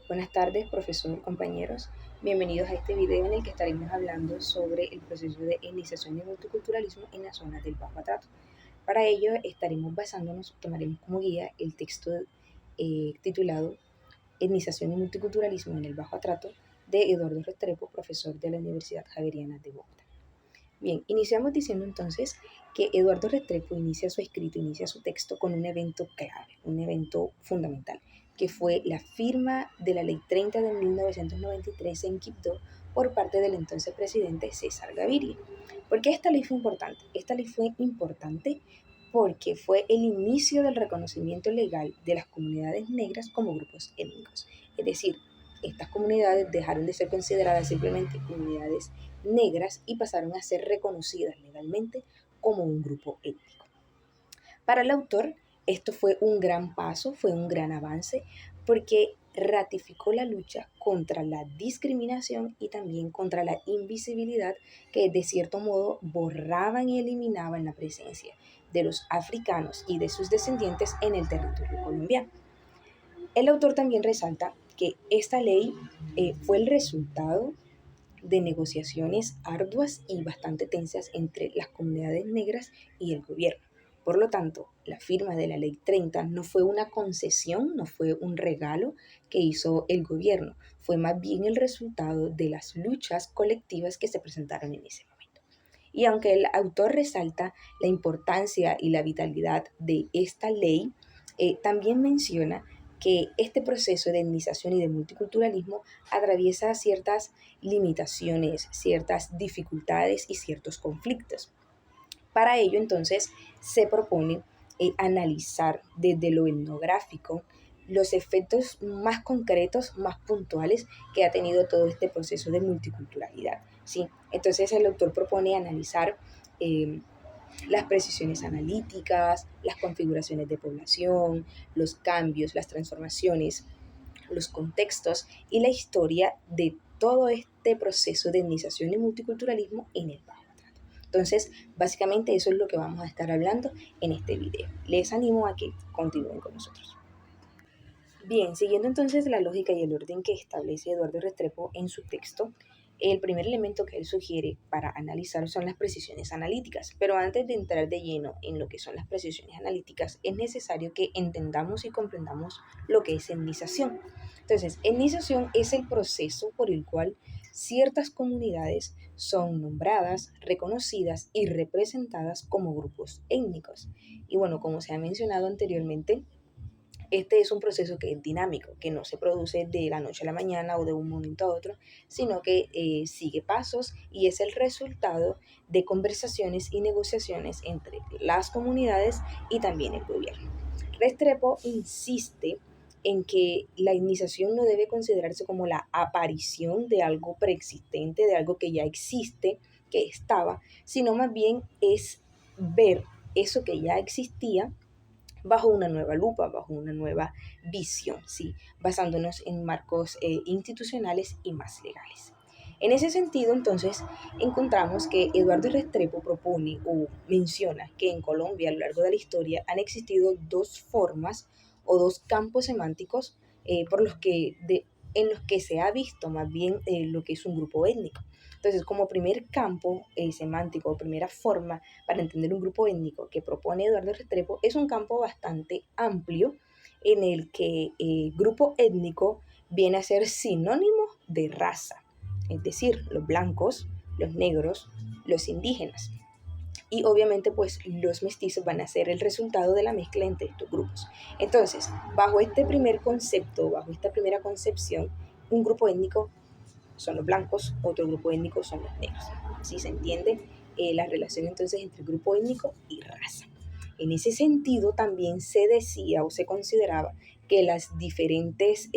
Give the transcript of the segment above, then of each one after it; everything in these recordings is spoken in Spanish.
Buenas tardes, profesor, compañeros. Bienvenidos a este video en el que estaremos hablando sobre el proceso de etnización y multiculturalismo en las zonas del Bajo Atrato. Para ello tomaremos como guía el texto titulado Etnización y multiculturalismo en el Bajo Atrato de Eduardo Restrepo, profesor de la Universidad Javeriana de Bogotá. Bien, iniciamos diciendo entonces que Eduardo Restrepo inicia su texto con un evento clave, un evento fundamental, que fue la firma de la Ley 30 de 1993 en Quibdó por parte del entonces presidente César Gaviria. ¿Por qué esta ley fue importante? Esta ley fue importante porque fue el inicio del reconocimiento legal de las comunidades negras como grupos étnicos. Es decir, estas comunidades dejaron de ser consideradas simplemente comunidades negras y pasaron a ser reconocidas legalmente como un grupo étnico. Para el autor, esto fue un gran paso, fue un gran avance, porque ratificó la lucha contra la discriminación y también contra la invisibilidad que de cierto modo borraban y eliminaban la presencia de los africanos y de sus descendientes en el territorio colombiano. El autor también resalta que esta ley fue el resultado de negociaciones arduas y bastante tensas entre las comunidades negras y el gobierno. Por lo tanto, la firma de la Ley 30 no fue una concesión, no fue un regalo que hizo el gobierno, fue más bien el resultado de las luchas colectivas que se presentaron en ese momento. Y aunque el autor resalta la importancia y la vitalidad de esta ley, también menciona que este proceso de etnización y de multiculturalismo atraviesa ciertas limitaciones, ciertas dificultades y ciertos conflictos. Para ello, entonces, se propone analizar desde lo etnográfico los efectos más concretos, más puntuales que ha tenido todo este proceso de multiculturalidad, ¿sí? Entonces, el autor propone analizar las precisiones analíticas, las configuraciones de población, los cambios, las transformaciones, los contextos y la historia de todo este proceso de etnización y multiculturalismo en el Bajo Atrato. Entonces, básicamente eso es lo que vamos a estar hablando en este video. Les animo a que continúen con nosotros. Bien, siguiendo entonces la lógica y el orden que establece Eduardo Restrepo en su texto, el primer elemento que él sugiere para analizar son las precisiones analíticas, pero antes de entrar de lleno en lo que son las precisiones analíticas, es necesario que entendamos y comprendamos lo que es etnización. Entonces, etnización es el proceso por el cual ciertas comunidades son nombradas, reconocidas y representadas como grupos étnicos. Y bueno, como se ha mencionado anteriormente, este es un proceso que es dinámico, que no se produce de la noche a la mañana o de un momento a otro, sino que sigue pasos y es el resultado de conversaciones y negociaciones entre las comunidades y también el gobierno. Restrepo insiste en que la etnización no debe considerarse como la aparición de algo preexistente, de algo que ya existe, que estaba, sino más bien es ver eso que ya existía bajo una nueva lupa, bajo una nueva visión, ¿sí? Basándonos en marcos institucionales y más legales. En ese sentido, entonces, encontramos que Eduardo Restrepo propone o menciona que en Colombia a lo largo de la historia han existido dos formas o dos campos semánticos en los que se ha visto más bien lo que es un grupo étnico. Entonces, como primer campo semántico o primera forma para entender un grupo étnico que propone Eduardo Restrepo, es un campo bastante amplio en el que grupo étnico viene a ser sinónimo de raza, es decir, los blancos, los negros, los indígenas. Y obviamente pues los mestizos van a ser el resultado de la mezcla entre estos grupos. Entonces, bajo este primer concepto, bajo esta primera concepción, un grupo étnico son los blancos, otro grupo étnico son los negros. ¿Sí se entiende la relación entonces entre grupo étnico y raza? En ese sentido también se decía o se consideraba que las diferentes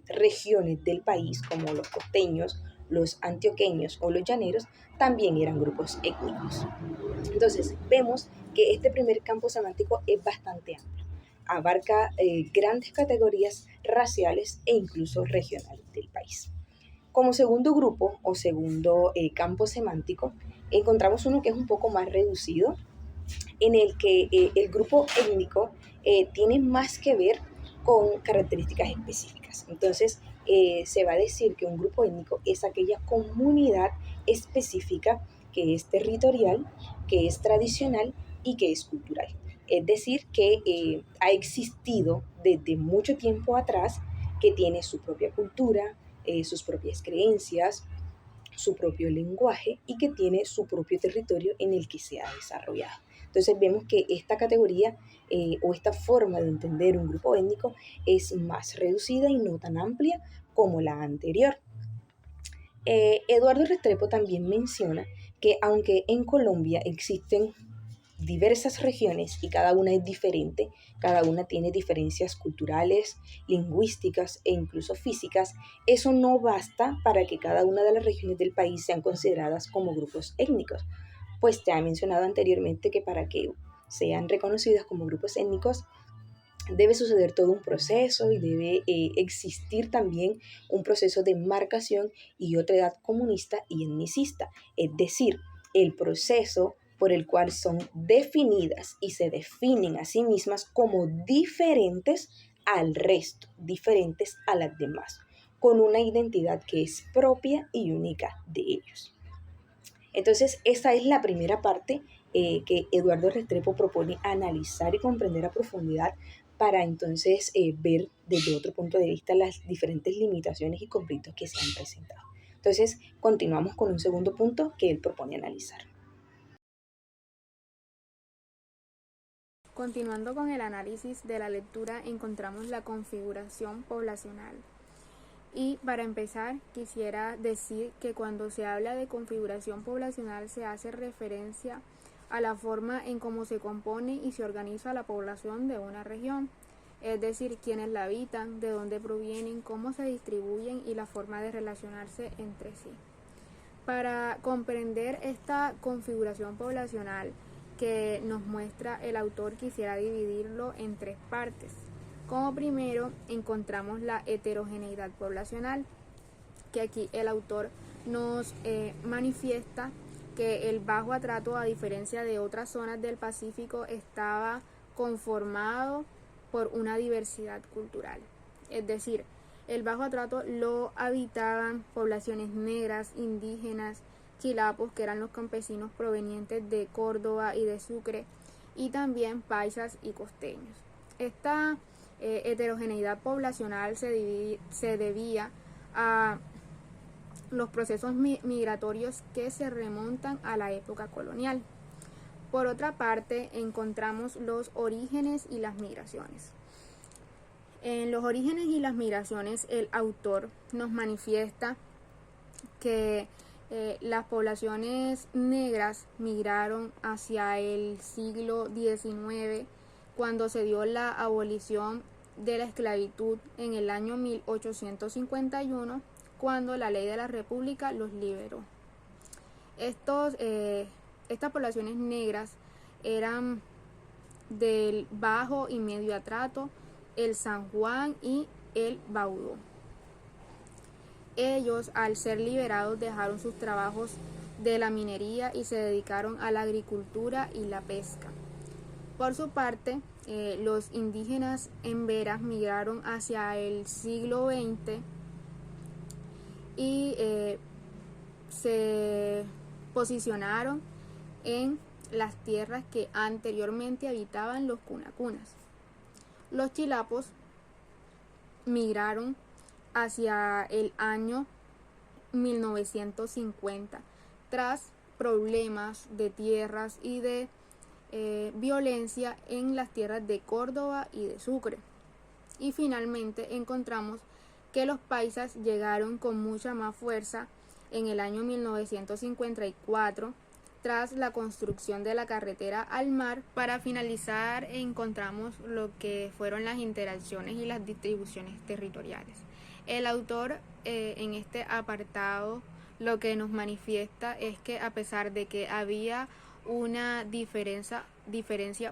regiones del país, como los costeños, los antioqueños o los llaneros, también eran grupos étnicos. Entonces, vemos que este primer campo semántico es bastante amplio. Abarca grandes categorías raciales e incluso regionales del país. Como segundo grupo o segundo campo semántico, encontramos uno que es un poco más reducido, en el que el grupo étnico tiene más que ver con características específicas. Entonces, se va a decir que un grupo étnico es aquella comunidad específica que es territorial, que es tradicional y que es cultural. Es decir, que ha existido desde mucho tiempo atrás, que tiene su propia cultura, sus propias creencias, su propio lenguaje y que tiene su propio territorio en el que se ha desarrollado. Entonces vemos que esta categoría o esta forma de entender un grupo étnico es más reducida y no tan amplia como la anterior. Eduardo Restrepo también menciona que aunque en Colombia existen diversas regiones y cada una es diferente, cada una tiene diferencias culturales, lingüísticas e incluso físicas, eso no basta para que cada una de las regiones del país sean consideradas como grupos étnicos, pues te ha mencionado anteriormente que para que sean reconocidas como grupos étnicos debe suceder todo un proceso y debe existir también un proceso de marcación y otra edad comunista y etnicista, es decir, el proceso por el cual son definidas y se definen a sí mismas como diferentes al resto, diferentes a las demás, con una identidad que es propia y única de ellos. Entonces, esa es la primera parte que Eduardo Restrepo propone analizar y comprender a profundidad para entonces ver desde otro punto de vista las diferentes limitaciones y conflictos que se han presentado. Entonces, continuamos con un segundo punto que él propone analizar. Continuando con el análisis de la lectura, encontramos la configuración poblacional. Y para empezar, quisiera decir que cuando se habla de configuración poblacional se hace referencia a la forma en cómo se compone y se organiza la población de una región, es decir, quiénes la habitan, de dónde provienen, cómo se distribuyen y la forma de relacionarse entre sí. Para comprender esta configuración poblacional que nos muestra el autor, quisiera dividirlo en tres partes. Como primero encontramos la heterogeneidad poblacional, que aquí el autor nos manifiesta que el Bajo Atrato, a diferencia de otras zonas del Pacífico, estaba conformado por una diversidad cultural. Es decir, el Bajo Atrato lo habitaban poblaciones negras, indígenas, chilapos, que eran los campesinos provenientes de Córdoba y de Sucre, y también paisas y costeños. Esta heterogeneidad poblacional se debía a los procesos migratorios que se remontan a la época colonial. Por otra parte, encontramos los orígenes y las migraciones. En los orígenes y las migraciones, el autor nos manifiesta que las poblaciones negras migraron hacia el siglo XIX, cuando se dio la abolición de la esclavitud en el año 1851, cuando la ley de la República los liberó. Estas poblaciones negras eran del Bajo y Medio Atrato, el San Juan y el Baudó. Ellos, al ser liberados, dejaron sus trabajos de la minería y se dedicaron a la agricultura y la pesca. Por su parte, los indígenas emberas migraron hacia el siglo XX y se posicionaron en las tierras que anteriormente habitaban los cunacunas. Los chilapos migraron hacia el año 1950 tras problemas de tierras y de violencia en las tierras de Córdoba y de Sucre. Y finalmente encontramos que los paisas llegaron con mucha más fuerza en el año 1954 tras la construcción de la carretera al mar. Para finalizar, encontramos lo que fueron las interacciones y las distribuciones territoriales. El autor en este apartado lo que nos manifiesta es que a pesar de que había una diferencia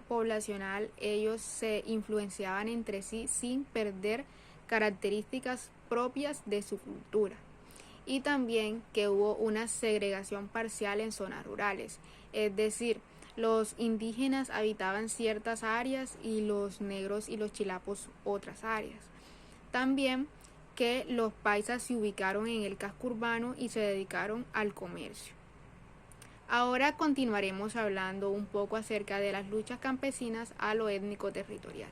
poblacional, ellos se influenciaban entre sí sin perder características propias de su cultura. Y también que hubo una segregación parcial en zonas rurales, es decir, los indígenas habitaban ciertas áreas y los negros y los chilapos otras áreas. También que los paisas se ubicaron en el casco urbano y se dedicaron al comercio. Ahora continuaremos hablando un poco acerca de las luchas campesinas a lo étnico-territorial.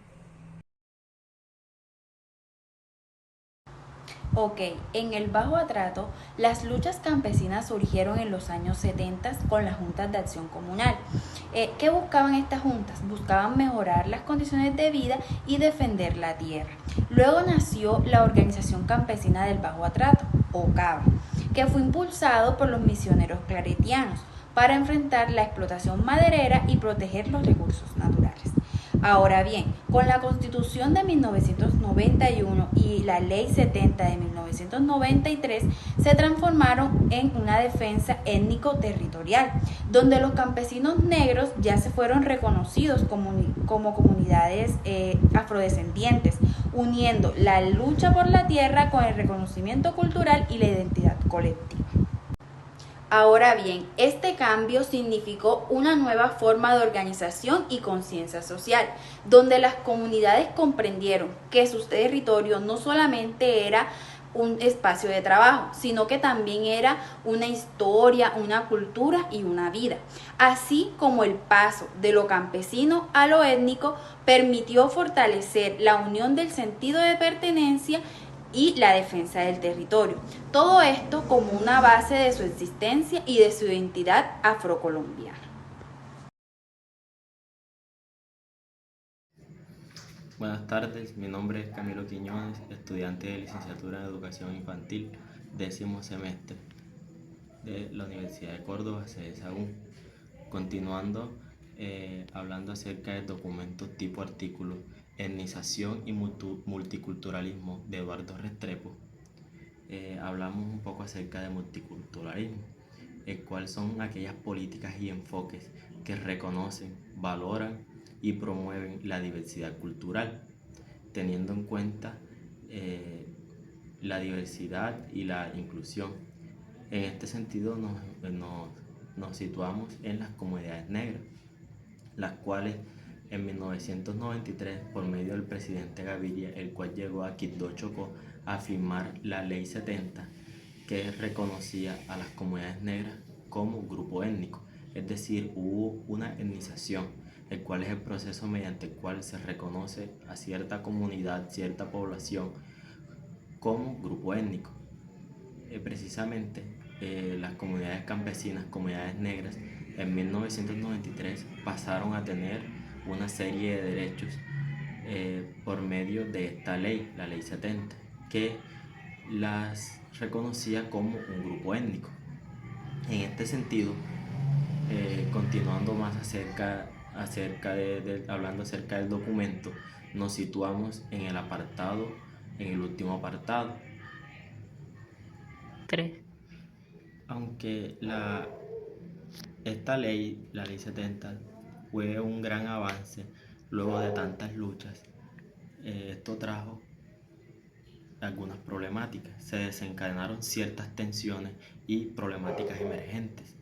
Ok, en el Bajo Atrato, las luchas campesinas surgieron en los años 70 con las juntas de acción comunal. ¿Qué buscaban estas juntas? Buscaban mejorar las condiciones de vida y defender la tierra. Luego nació la Organización Campesina del Bajo Atrato, OCABA, que fue impulsado por los misioneros claretianos para enfrentar la explotación maderera y proteger los recursos naturales. Ahora bien, con la Constitución de 1991 y la Ley 70 de 1993 se transformaron en una defensa étnico-territorial, donde los campesinos negros ya se fueron reconocidos como comunidades afrodescendientes, uniendo la lucha por la tierra con el reconocimiento cultural y la identidad colectiva. Ahora bien, este cambio significó una nueva forma de organización y conciencia social, donde las comunidades comprendieron que su territorio no solamente era un espacio de trabajo, sino que también era una historia, una cultura y una vida. Así como el paso de lo campesino a lo étnico permitió fortalecer la unión del sentido de pertenencia y la defensa del territorio. Todo esto como una base de su existencia y de su identidad afrocolombiana. Buenas tardes, mi nombre es Camilo Quiñones, estudiante de licenciatura en Educación Infantil, 10º semestre de la Universidad de Córdoba, sede Sagún. Continuando, hablando acerca del documento tipo artículo Etnización y multiculturalismo de Eduardo Restrepo, hablamos un poco acerca de multiculturalismo, el cual son aquellas políticas y enfoques que reconocen, valoran y promueven la diversidad cultural, teniendo en cuenta la diversidad y la inclusión. En este sentido nos situamos en las comunidades negras, las cuales en 1993, por medio del presidente Gaviria, el cual llegó a Quibdó, Chocó, a firmar la Ley 70, que reconocía a las comunidades negras como grupo étnico, es decir, hubo una etnización, el cual es el proceso mediante el cual se reconoce a cierta comunidad, cierta población como grupo étnico. Precisamente las comunidades campesinas, comunidades negras, en 1993 pasaron a tener una serie de derechos por medio de esta ley, la Ley 70, que las reconocía como un grupo étnico. En este sentido, continuando más hablando acerca del documento, nos situamos en el último apartado. 3. Aunque esta ley, la Ley 70, fue un gran avance luego de tantas luchas, esto trajo algunas problemáticas, se desencadenaron ciertas tensiones y problemáticas emergentes.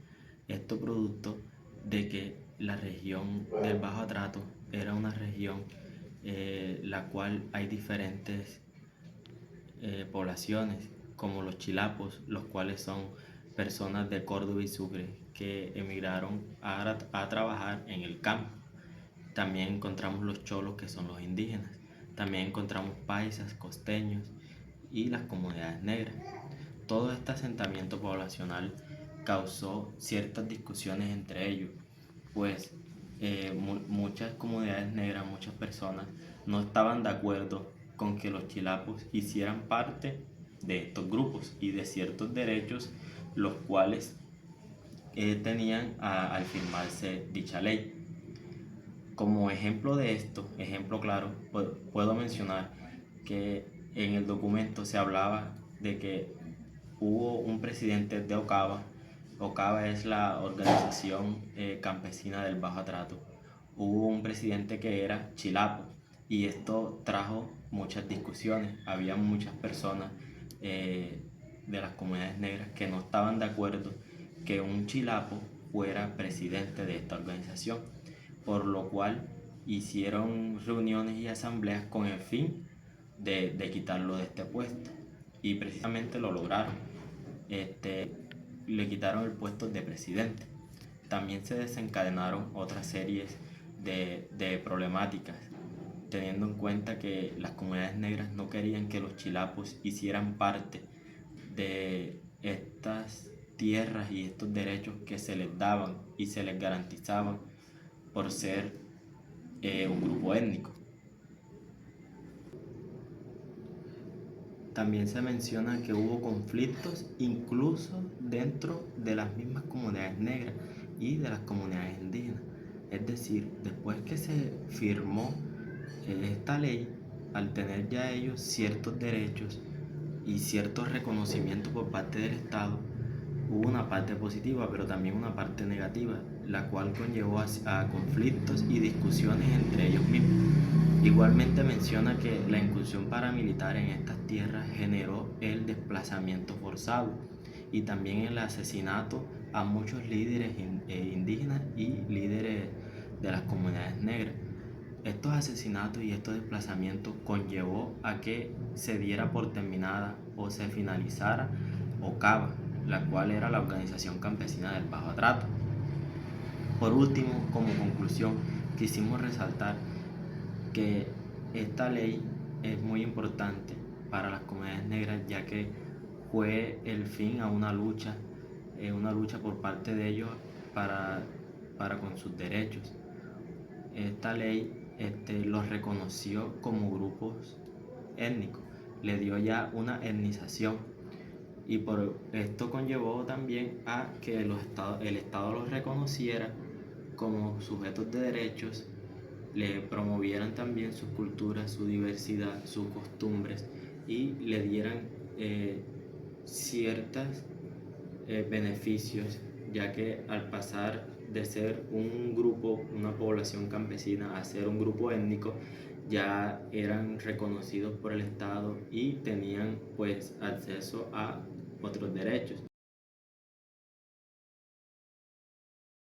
Esto producto de que la región del Bajo Atrato era una región la cual hay diferentes poblaciones, como los chilapos, los cuales son personas de Córdoba y Sucre que emigraron a trabajar en el campo. También encontramos los cholos, que son los indígenas. También encontramos paisas, costeños y las comunidades negras. Todo este asentamiento poblacional causó ciertas discusiones entre ellos, pues muchas comunidades negras, muchas personas no estaban de acuerdo con que los chilapos hicieran parte de estos grupos y de ciertos derechos los cuales tenían al firmarse dicha ley. Como ejemplo de esto, ejemplo claro, puedo mencionar que en el documento se hablaba de que hubo un presidente de OCABA. OCABA es la organización campesina del Bajo Atrato. Hubo un presidente que era chilapo y esto trajo muchas discusiones. Había muchas personas de las comunidades negras que no estaban de acuerdo que un chilapo fuera presidente de esta organización, por lo cual hicieron reuniones y asambleas con el fin de quitarlo de este puesto. y precisamente lo lograron. Le quitaron el puesto de presidente. También se desencadenaron otras series de problemáticas, teniendo en cuenta que las comunidades negras no querían que los chilapos hicieran parte de estas tierras y estos derechos que se les daban y se les garantizaban por ser un grupo étnico. También se menciona que hubo conflictos incluso dentro de las mismas comunidades negras y de las comunidades indígenas. Es decir, después que se firmó esta ley, al tener ya ellos ciertos derechos y ciertos reconocimientos por parte del Estado, hubo una parte positiva, pero también una parte negativa, la cual conllevó a conflictos y discusiones entre ellos mismos. Igualmente menciona que la incursión paramilitar en estas tierras generó el desplazamiento forzado y también el asesinato a muchos líderes indígenas y líderes de las comunidades negras. Estos asesinatos y estos desplazamientos conllevó a que se diera por terminada o se finalizara OCABA, la cual era la Organización Campesina del Bajo Atrato. Por último, como conclusión, quisimos resaltar que esta ley es muy importante para las comunidades negras, ya que fue el fin a una lucha por parte de ellos para con sus derechos. Esta ley los reconoció como grupos étnicos, le dio ya una etnización, y por esto conllevó también a que el Estado los reconociera como sujetos de derechos, le promovieran también sus culturas, su diversidad, sus costumbres y le dieran ciertos beneficios, ya que al pasar de ser un grupo, una población campesina, a ser un grupo étnico, ya eran reconocidos por el Estado y tenían pues acceso a otros derechos.